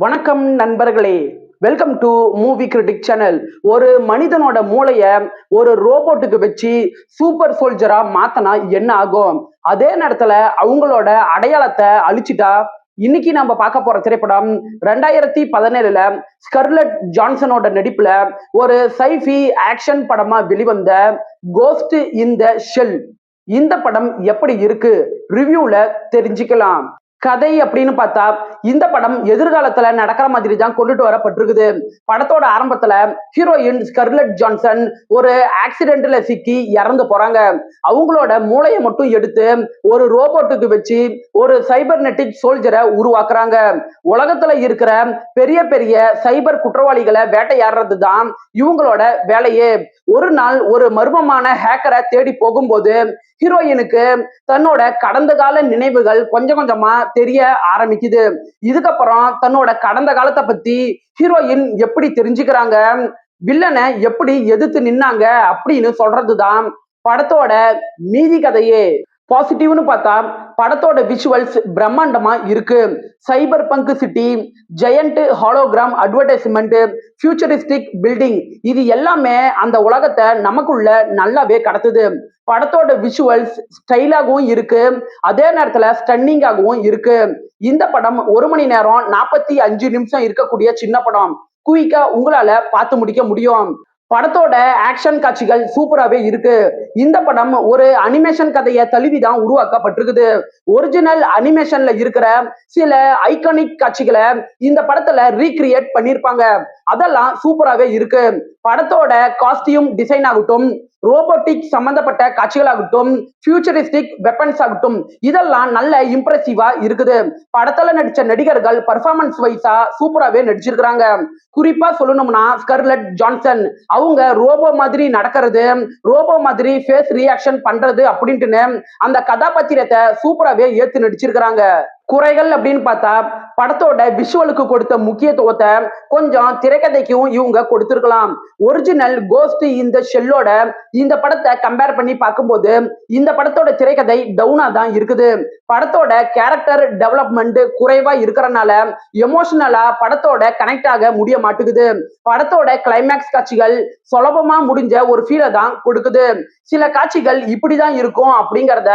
வணக்கம் நண்பர்களே. Welcome to movie critic channel. ஒரு மனிதனோட மூளைய ஒரு ரோபோட்டுக்கு வச்சு சூப்பர் சோல்ஜரா மாத்தனா என்ன ஆகும்? அதே நேரத்துல அவங்களோட அடையாளத்தை அழிச்சிட்டா? இன்னைக்கு நம்ம பார்க்க போற திரைப்படம் 2017 ஸ்கர்லட் ஜான்சனோட நடிப்புல ஒரு சைஃபி ஆக்ஷன் படமா வெளிவந்த கோஸ்ட் இன் த ஷெல். இந்த படம் எப்படி இருக்கு ரிவ்யூல தெரிஞ்சுக்கலாம். கதை அப்படின்னு பார்த்தா இந்த படம் எதிர்காலத்துல நடக்கிற மாதிரி தான் கொண்டுட்டு வரப்பட்டிருக்குது. படத்தோட ஆரம்பத்துல ஹீரோயின் ஸ்கர்லட் ஜான்சன் ஒரு ஆக்சிடென்ட்ல சிக்கி இறந்து போறாங்க. அவங்களோட மூளையை மட்டும் எடுத்து ஒரு ரோபோட்டுக்கு வச்சு ஒரு சைபர்நெட்டிக் சோல்ஜரை உருவாக்குறாங்க. உலகத்துல இருக்கிற பெரிய பெரிய சைபர் குற்றவாளிகளை வேட்டையாடுறது தான் இவங்களோட வேலையே. ஒரு நாள் ஒரு மர்மமான ஹேக்கரை தேடி போகும்போது ஹீரோயினுக்கு தன்னோட கடந்த கால நினைவுகள் கொஞ்சம் கொஞ்சமா தெரிய ஆரம்பிக்குது. இதுக்கப்புறம் தன்னோட கடந்த காலத்தை பத்தி ஹீரோயின் எப்படி தெரிஞ்சுக்கிறாங்க, வில்லனை எப்படி எதிர்த்து நின்னாங்க அப்படின்னு சொல்றதுதான் படத்தோட மீதி கதையே. பாசிட்டிவ்னு பார்த்தா படத்தோட விஷுவல்ஸ் பிரம்மாண்டமா இருக்கு. Cyberpunk city, giant hologram advertisement, futuristic building, இது எல்லாமே அந்த உலகத்தை நமக்குள்ள நல்லாவே கடத்துது. படத்தோட விஷுவல்ஸ் ஸ்டைலாகவும் இருக்கு, அதே நேரத்துல ஸ்டன்னிங்காகவும் இருக்கு. இந்த படம் 1 மணி நேரம் 45 நிமிஷம் இருக்கக்கூடிய சின்ன படம். குயிக்கா உங்களால பார்த்து முடிக்க முடியும். படத்தோட ஆக்ஷன் காட்சிகள் சூப்பராகவே இருக்கு. இந்த படம் ஒரு அனிமேஷன் கதையை தழுவிதான் உருவாக்கப்பட்டிருக்குது. ஒரிஜினல் அனிமேஷன்ல இருக்கிற சில ஐகானிக் காட்சிகளை இந்த படத்துல ரீக்ரியேட் பண்ணியிருப்பாங்க. அதெல்லாம் சூப்பராகவே இருக்கு. படத்தோட காஸ்டியூம் டிசைன் ஆகட்டும், ரோபோட்டிக் சம்பந்தப்பட்ட காட்சிகளாகட்டும், ஃபியூச்சரிஸ்டிக் வெப்பன்ஸ் ஆகட்டும், இதெல்லாம் நல்ல இம்ப்ரெசிவா இருக்குது. படத்துல நடிச்ச நடிகர்கள் பர்ஃபார்மன்ஸ் வைஸா சூப்பராகவே நடிச்சிருக்கிறாங்க. குறிப்பா சொல்லணும்னா ஸ்கர்லட் ஜான்சன் அவங்க ரோபோ மாதிரி நடக்கிறது, ரோபோ மாதிரி ஃபேஸ் ரியாக்ஷன் பண்றது அப்படின்ட்டுன்னு அந்த கதாபாத்திரத்தை சூப்பராகவே ஏத்து நடிச்சிருக்கிறாங்க. குறைகள் அப்படின்னு பார்த்தா படத்தோட விஷுவலுக்கு கொடுத்த முக்கியத்துவத்தை கொஞ்சம் திரைக்கதைக்கும் இவங்க கொடுத்திருக்கலாம். ஒரிஜினல் கோஸ்ட் இந்த ஷெல்லோட இந்த படத்தை கம்பேர் பண்ணி பார்க்கும்போது இந்த படத்தோட திரைக்கதை டவுனா தான் இருக்குது. படத்தோட கேரக்டர் டெவலப்மெண்ட் குறைவா இருக்கிறனால எமோஷனலா படத்தோட கனெக்ட் ஆக முடிய மாட்டேங்குது. படத்தோட கிளைமேக்ஸ் காட்சிகள் சுலபமா முடிஞ்ச ஒரு ஃபீலை தான் கொடுக்குது. சில காட்சிகள் இப்படிதான் இருக்கும் அப்படிங்கிறத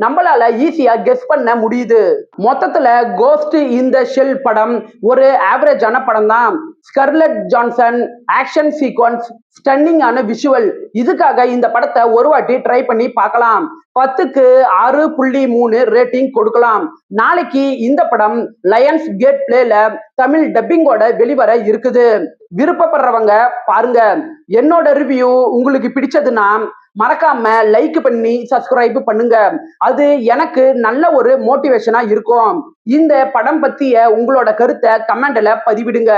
நம்மளால ஈஸியா கெஸ் பண்ண முடியுது. மொத்தத்துல கோஸ்ட் இன் த ஷெல் படம் ஒரு ஆவரேஜான படம் தான். ஸ்கர்லட் ஜான்சன் ஆக்ஷன் சீக்வன்ஸ், ஸ்டன்னிங் ஆன விஷுவல், இதுக்காக இந்த படத்தை ஒரு வாட்டி ட்ரை பண்ணி பார்க்கலாம். 10க்கு 6.3 ரேட்டிங் கொடுக்கலாம். நாளைக்கு இந்த படம் லயன்ஸ் கேட் பிளேல தமிழ் டப்பிங்கோட வெளிவர இருக்குது. விருப்பப்படுறவங்க பாருங்க. என்னோட ரிவ்யூ உங்களுக்கு பிடிச்சதுன்னா மறக்காம லைக் பண்ணி சப்ஸ்கிரைப் பண்ணுங்க. அது எனக்கு நல்ல ஒரு மோட்டிவேஷனா இருக்கும். இந்த படம் பத்திய உங்களோட கருத்தை கமெண்ட்ல பதிவிடுங்க.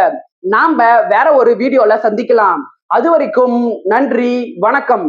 நாம வேற ஒரு வீடியோல சந்திக்கலாம். அது வரைக்கும் நன்றி, வணக்கம்.